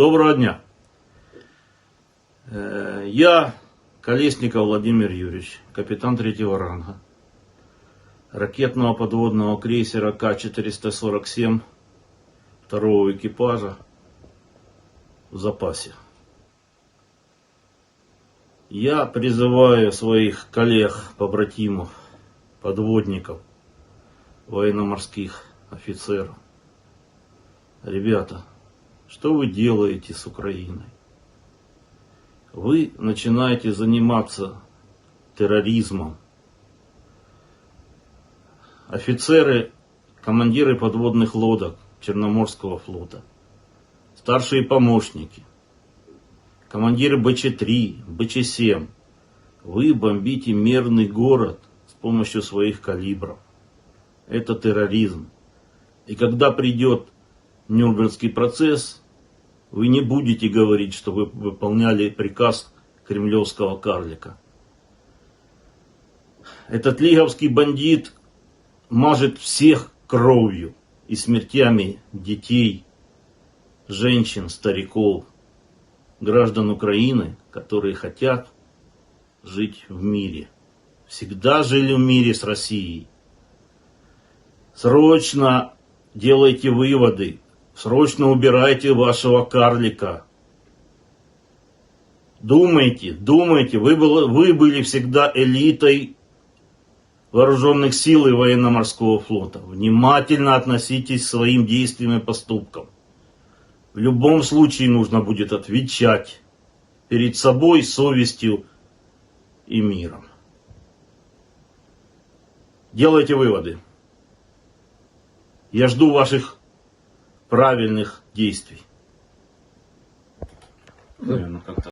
Доброго дня. Я Колесников Владимир Юрьевич, капитан 3-го ранга ракетного подводного крейсера К-447 второго экипажа в запасе. Я призываю своих коллег, побратимов, подводников, военно-морских офицеров. Ребята, что вы делаете с Украиной? Вы начинаете заниматься терроризмом. Офицеры, командиры подводных лодок Черноморского флота, старшие помощники, командиры БЧ-3, БЧ-7, вы бомбите мирный город с помощью своих калибров. Это терроризм. И когда придет Нюрнбергский процесс, вы не будете говорить, что вы выполняли приказ кремлевского карлика. Этот лиговский бандит мажет всех кровью и смертями детей, женщин, стариков, граждан Украины, которые хотят жить в мире. Всегда жили в мире с Россией. Срочно делайте выводы. Срочно убирайте вашего карлика. Думайте, вы были всегда элитой вооруженных сил и военно-морского флота. Внимательно относитесь к своим действиям и поступкам. В любом случае нужно будет отвечать перед собой, совестью и миром. Делайте выводы. Я жду ваших правильных действий. Наверное, как-то.